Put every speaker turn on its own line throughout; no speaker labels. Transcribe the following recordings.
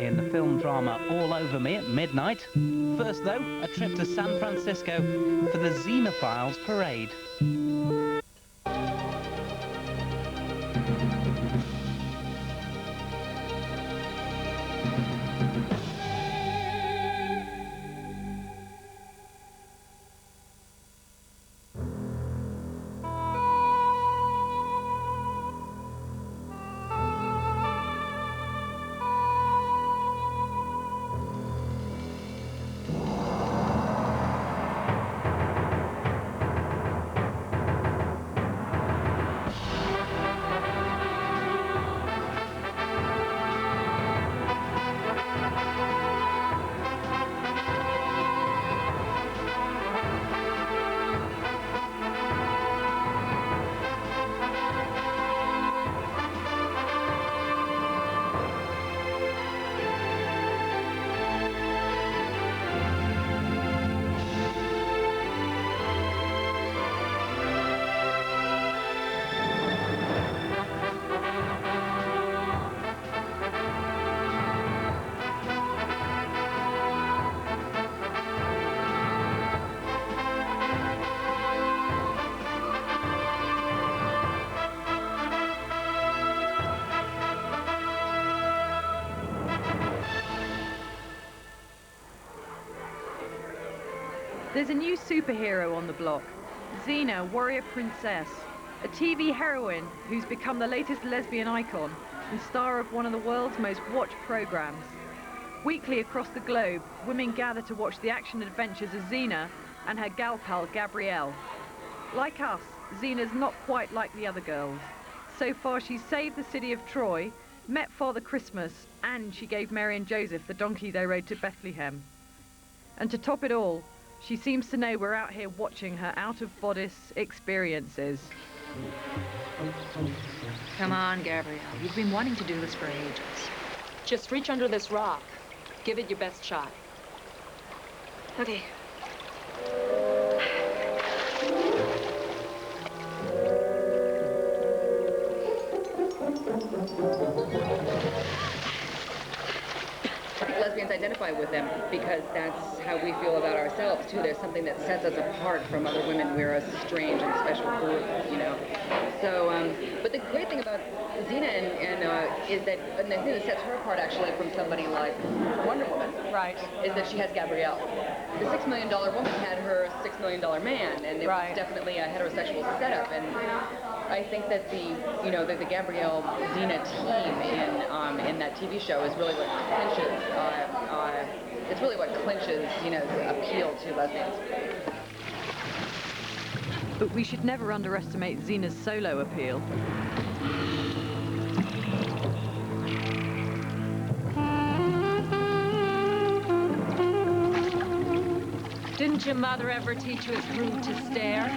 in the film drama All Over Me at midnight. First, though, a trip to San Francisco for the Xenaphiles parade.
There's a new superhero on the block, Xena, warrior princess, a TV heroine who's become the latest lesbian icon and star of one of the world's most watched programs. Weekly across the globe, women gather to watch the action adventures of Xena and her gal pal Gabrielle. Like us, Xena's not quite like the other girls. So far she's saved the city of Troy, met Father Christmas, and she gave Mary and Joseph the donkey they rode to Bethlehem. And to top it all, she seems to know we're out here watching her out-of-bodice experiences.
Come on, Gabrielle. You've been wanting to do this for ages.
Just reach under this rock. Give it your best shot.
Okay.
I think lesbians identify with them because that's how we feel about ourselves too. There's something that sets us apart from other women. We're a strange and special group, you know. So, but the great thing about Xena is that, and the thing that sets her apart actually from somebody like Wonder Woman,
Right.
is that she has Gabrielle. The $6 million woman had her $6 million man, and it was definitely a heterosexual setup. And I think that the Gabrielle Xena team in that TV show is really what clinches. It's really what clinches Xena's appeal to lesbians.
But we should never underestimate Xena's solo appeal.
Didn't your mother ever teach you it's rude to stare?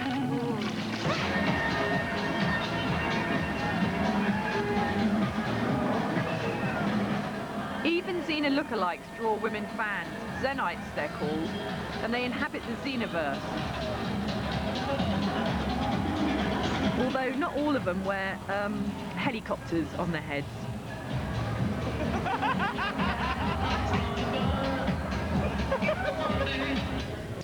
Even Xena lookalikes draw women fans, Xenites they're called, and they inhabit the Xenaverse. Although not all of them wear helicopters on their heads.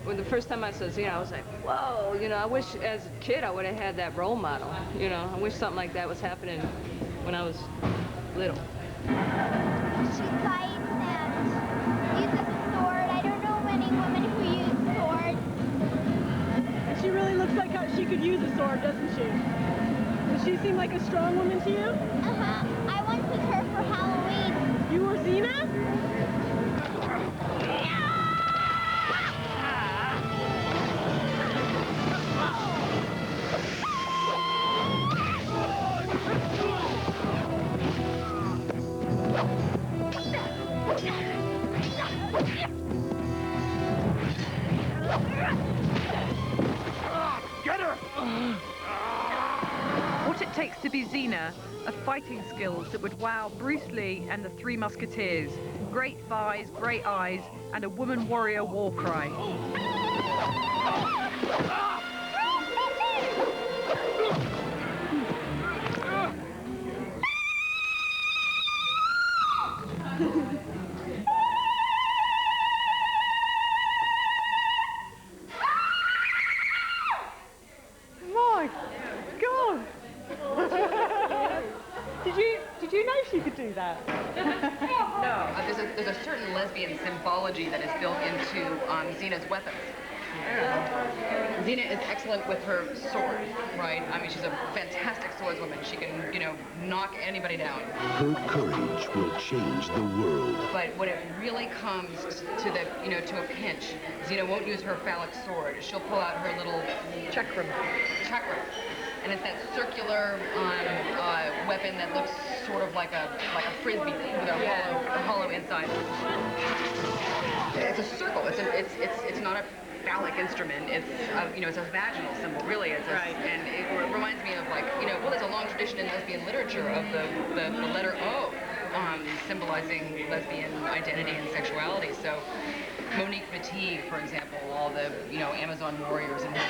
When the first time I saw Xena, I was like, whoa, you know, I wish as a kid I would have had that role model. You know, I wish something like that was happening when I was little.
She fights and uses a sword. I don't know many women who use swords.
She really looks like how she could use a sword, doesn't she? Does she seem like a strong woman to you?
Uh-huh. I went with her for Halloween.
You were Xena?
Get her! What it takes to be Xena are fighting skills that would wow Bruce Lee and the Three Musketeers. Great thighs, great eyes, and a woman warrior war cry.
do that.
No. There's a certain lesbian symbology that is built into Xena's weapons. Xena is excellent with her sword, right? I mean, she's a fantastic swordswoman. She can, you know, knock anybody down.
Her courage will change the world.
But when it really comes to the, you know, to a pinch, Xena won't use her phallic sword. She'll pull out her little chakram. And it's that circular weapon that looks sort of like a frisbee with a hollow inside. It's a circle. It's not a phallic instrument. It's you know, it's a vaginal symbol, really. It's and it reminds me of, like, you know, well, there's a long tradition in lesbian literature of the letter O, symbolizing lesbian identity and sexuality. So Monique Fatigue, for example, all the, you know, Amazon warriors in her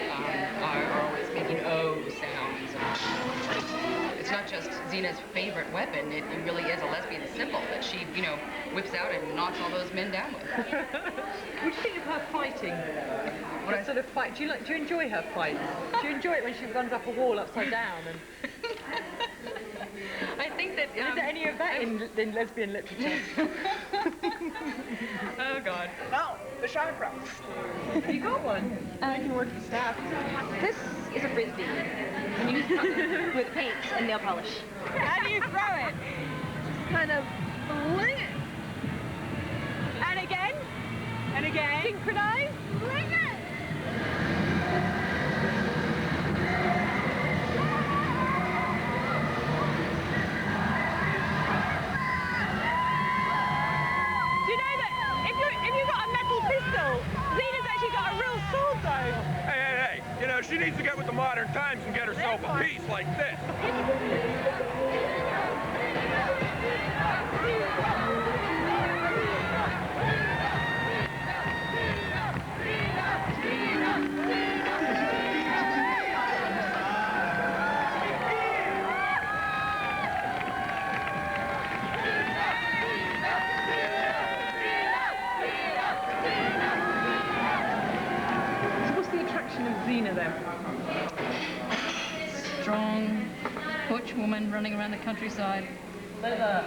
novel are always making O sounds. It's not just Xena's favorite weapon, it really is a lesbian symbol that she, you know, whips out and knocks all those men down with.
What do you think of her fighting? What sort of fight? Do you enjoy her fights? Do you enjoy it when she runs up a wall upside down? And
I think that...
is there any of that in lesbian literature?
Oh, God.
Now, the chakra.
You got one?
I can work the staff. This is a frisbee. And you use with paint and nail polish.
How do you throw it?
Just kind of fling it.
And again? And again?
Synchronize. Fling it.
You know, she needs to get with the modern times and get herself a piece like this.
Xena, then?
Strong, butch woman running around the countryside. Leather.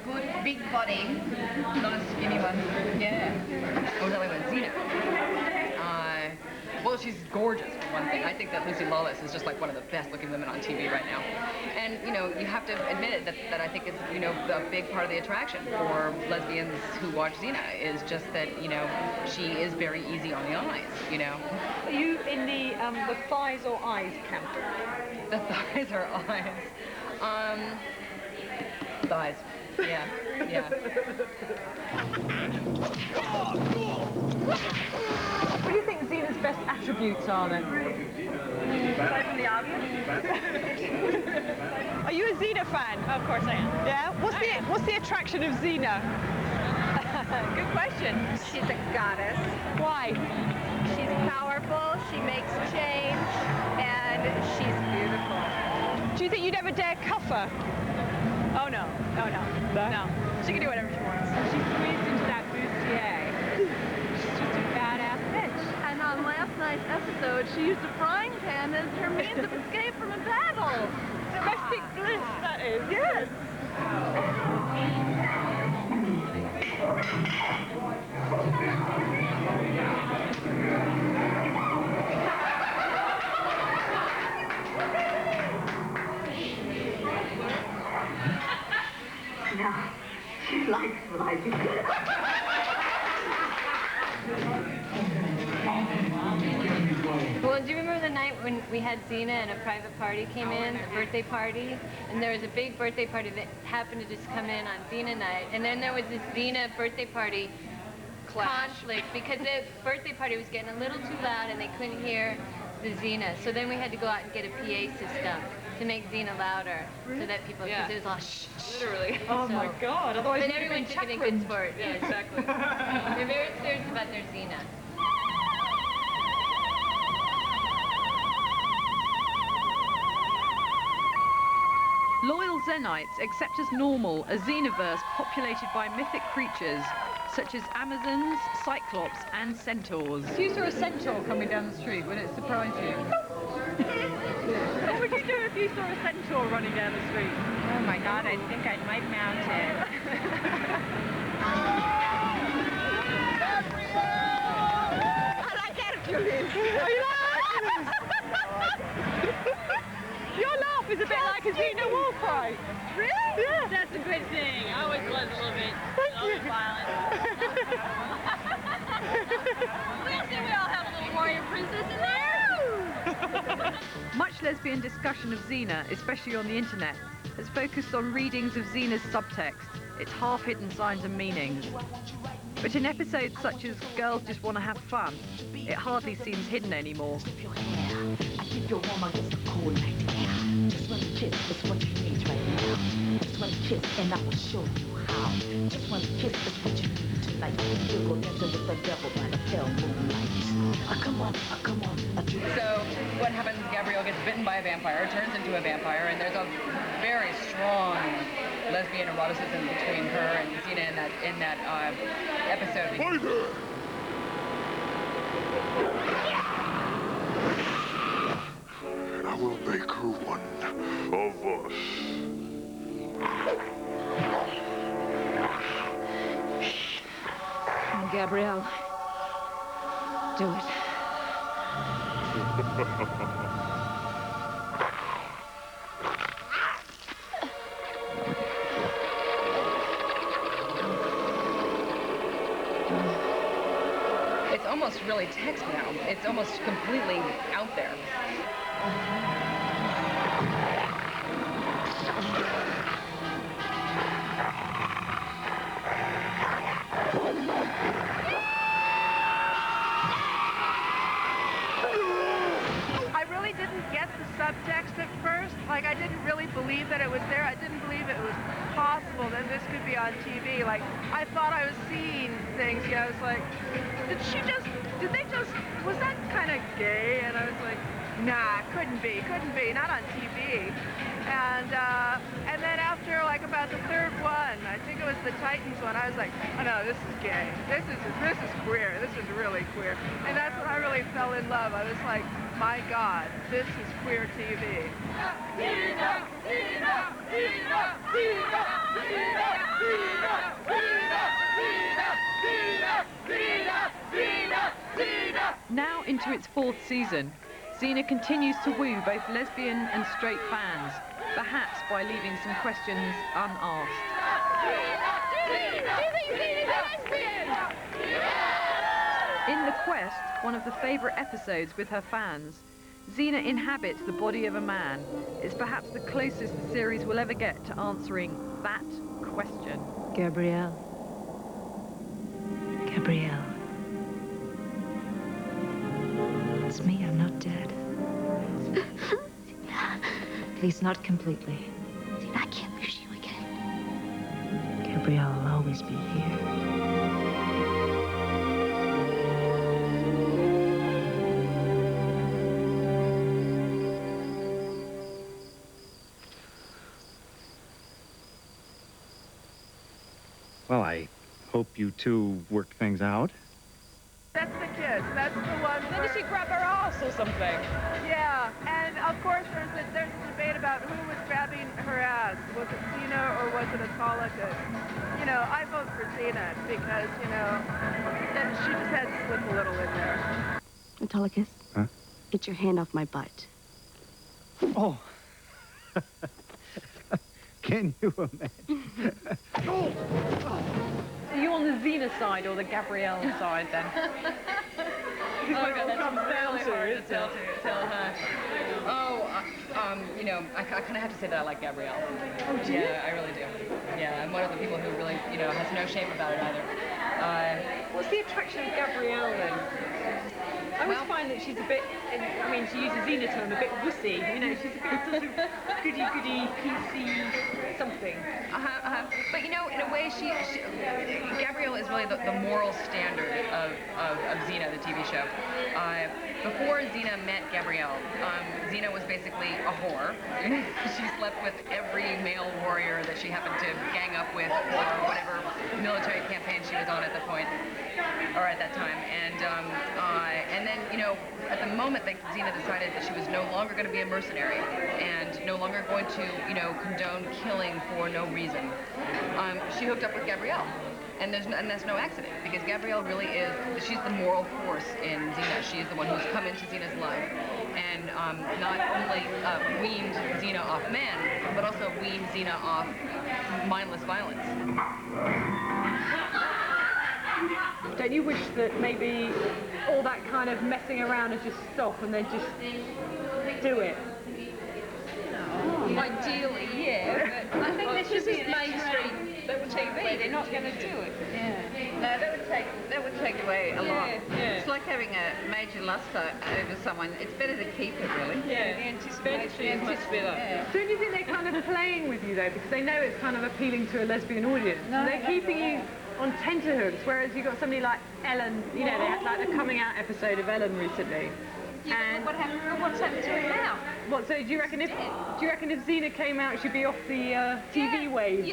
Good big body, not a skinny one. Yeah. I was telling about Xena. Well, she's gorgeous, for one thing. I think that Lucy Lawless is just like one of the best looking women on TV right now. And, you know, you have to admit it, that I think it's, you know, a big part of the attraction for lesbians who watch Xena is just that, you know, she is very easy on the eyes, you know.
Are you in the thighs or eyes camp?
The thighs or eyes? Thighs. Yeah.
What do you think Xena's best attributes are, then?
Aside from the obvious?
Are you a Xena fan?
Of course I am.
Yeah? What's the attraction of Xena?
Good question. She's a goddess.
Why?
She's powerful, she makes change, and she's beautiful.
Do you think you'd ever dare cuff her?
Oh no. No. She can do whatever she wants.
She squeezed into that bustier. She's just a badass bitch.
And on last night's episode, she used a frying pan as her means of escape from a battle.
Domestic bliss, that is.
Yes.
Now, she likes what I do.
Well, do you remember the night when we had Xena and a private party came in, a birthday party? And there was a big birthday party that happened to just come in on Xena night. And then there was this Xena birthday party conflict because the birthday party was getting a little too loud and they couldn't hear the Xena. So then we had to go out and get a PA system to make Xena louder so that people, because it was all shh,
literally.
Oh my God, otherwise
but everyone took it in good sport.
Yeah, exactly.
They're very serious about their Xena.
Loyal Xenites accept as normal a Xenoverse populated by mythic creatures such as Amazons, Cyclops, and Centaurs.
If you saw a centaur coming down the street, would it surprise you?
What would you do if
you saw a centaur running down the street?
Oh my God, I think I might mount it.
I like Hercules. Oh, you like Hercules? Your laugh is a bit like a Xena war cry. Really? Yeah.
That's a good thing. I always was a little bit violent. We all have a little warrior princess in there.
Much lesbian discussion of Xena, especially on the internet, has focused on readings of Xena's subtext, its half-hidden signs and meanings. But in episodes such as Girls Just Want to Have Fun, it hardly seems hidden anymore.
Just one kiss is what you need right now. Just one kiss and I will show you how. Just one kiss is what you need tonight. You will enter with the devil by the pale moonlight. Come on, come on.
So what happens, Gabrielle gets bitten by a vampire, turns into a vampire, and there's a very strong lesbian eroticism between her and Xena in that episode.
And I will make her one of us.
Come on, Gabrielle. Do it.
It's almost really text now. It's almost completely out there.
I really didn't get the subtext at first. Like, I didn't really believe that it was there. I didn't believe it was possible that this could be on TV. Like, I thought I was seeing things. Yeah, I was like, was that kind of gay? And I was like, nah, couldn't be, not on TV. And then after like about the third one, I think it was the Titans one, I was like, oh no, this is gay. This is queer. This is really queer. And that's when I really fell in love. I was like, my God, this is queer TV.
Now into its fourth season, Xena continues to woo both lesbian and straight fans, perhaps by leaving some questions unasked. In The Quest, one of the favourite episodes with her fans, Xena inhabits the body of a man. It's perhaps the closest the series will ever get to answering that question.
Gabrielle. Gabrielle. It's me, I'm not dead. At least not completely.
I can't lose you again.
Gabrielle will always be here.
Well, I hope you two work things out.
That's the kiss. That's the one.
Then did she grab her ass or something?
Yeah, and of course there's a debate about who was grabbing her ass. Was it Xena or was it Autolycus? You know, I vote for Xena because, you know, she just had to slip a little in there.
Autolycus?
Huh?
Get your hand off my butt.
Oh. Can you imagine?
Are you on the Xena side or the Gabrielle side then?
Oh God, that's really hard to tell, huh? You know, I kind of have to say that I like Gabrielle.
Oh, do you?
Yeah, I really do. Yeah, I'm one of the people who really, you know, has no shame about it either.
What's the attraction of Gabrielle then? I always find that she's a bit, I mean, to use a Xena term, a bit wussy. You know, she's a bit sort of goody-goody, PC something.
But you know, in a way, Gabrielle is really the moral standard of Xena, the TV show. Before Xena met Gabrielle, Xena was basically a whore. She slept with every male warrior that she happened to gang up with for whatever military campaign she was on at the point, or at that time. And then, you know, at the moment that Xena decided that she was no longer going to be a mercenary and no longer going to, you know, condone killing for no reason, she hooked up with Gabrielle. And that's no accident, because Gabrielle really is, she's the moral force in Xena. She's the one who's come into Xena's life and not only weaned Xena off men, but also weaned Xena off mindless violence.
Don't you wish that maybe all that kind of messing around would just stop and they'd just do it?
Ideally, yeah, but I think this is mainstream TV. They're not going to do it.
Yeah. No, that would take away a lot.
Yeah.
It's like having a major lust over someone. It's better to keep it, really.
Yeah, the anticipation is much better.
Yeah.
So do you think they're kind of playing with you though, because they know it's kind of appealing to a lesbian audience?
No,
they're keeping you on tenterhooks, whereas you've got somebody like Ellen, you know, they had like the coming out episode of Ellen recently.
And what's happened to it now?
What? So do you reckon if Xena came out, she'd be off the TV wave?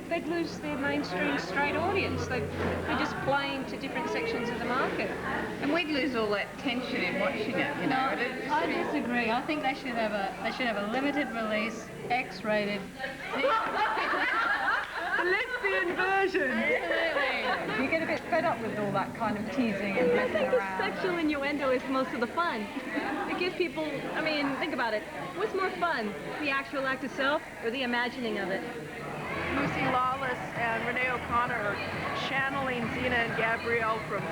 They'd lose their mainstream straight audience. They're just playing to different sections of the market,
and we'd lose all that tension in watching it. You know.
I disagree. I think they should have a limited release, X-rated.
The lesbian version.
Absolutely.
You get a bit fed up with all that kind of teasing and messing around.
I think the sexual innuendo is most of the fun. It gives people, I mean, think about it. What's more fun, the actual act itself or the imagining of it?
Lucy Lawless and Renee O'Connor are channeling Xena and Gabrielle from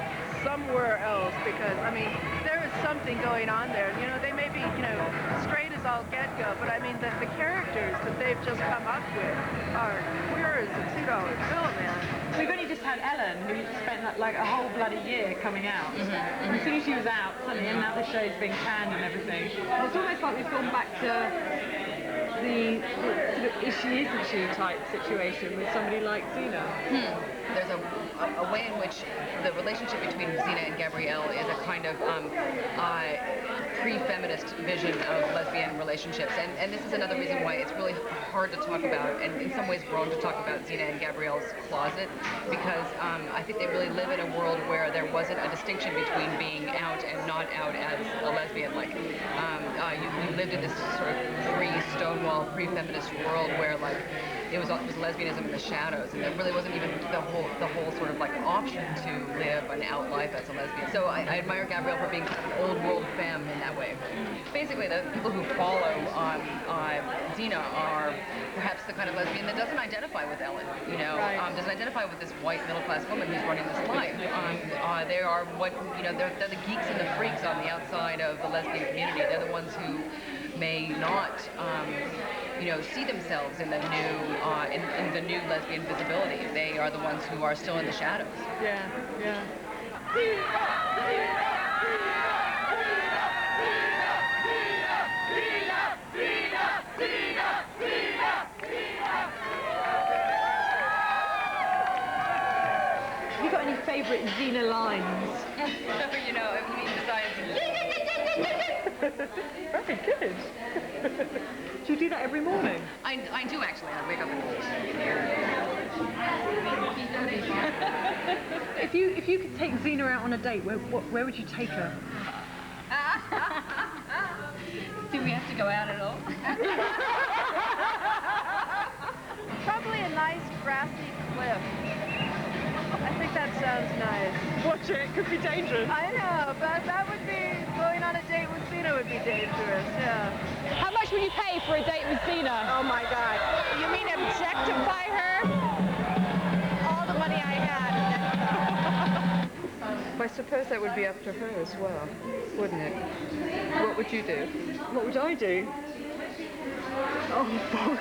somewhere else, because, I mean, there is something going on there. You know, they may be, you know, straight as all get-go, but I mean, the characters that they've just come up with are queer as a $2 bill, man.
We've only just had Ellen, who spent like a whole bloody year coming out. And as soon as she was out, suddenly, and now the show's being canned and everything. It's almost like we've gone back to the sort of is she, isn't she type situation with somebody like Xena.
There's a way in which the relationship between Xena and Gabrielle is a kind of pre-feminist vision of lesbian relationships, and this is another reason why it's really hard to talk about, and in some ways wrong to talk about Xena and Gabrielle's closet, because I think they really live in a world where there wasn't a distinction between being out and not out as a lesbian. Like you lived in this sort of pre-Stonewall, pre-feminist world where like it was lesbianism in the shadows, and there really wasn't even the whole sort of like option to live an out life as a lesbian. So I admire Gabrielle for being kind of an old world femme in that way. Basically, the people who follow Xena are perhaps the kind of lesbian that doesn't identify with Ellen, you know, doesn't identify with this white middle class woman who's running this life. They are what, you know, they're the geeks and the freaks on the outside of the lesbian community. They're the ones who may not, you know, see themselves in the new lesbian visibility. They are the ones who are still in the shadows.
Yeah, yeah. Have you got any favourite Xena lines?
You know, I mean, besides...
Very good. Do you do that every morning?
I do actually. I wake up and
If you could take Xena out on a date, where would you take her?
Do we have to go out at all?
Probably a nice grassy cliff. I think that sounds nice.
Watch it could be dangerous.
I know, but that would be, going on a date with Xena would be dangerous, yeah.
How much would you pay for a date with Xena?
Oh my God. You mean objectify her? All the money I had.
I suppose that would be up to her as well, wouldn't it? What would you do?
What would I do? Oh, fuck.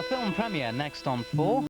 film premiere next on 4.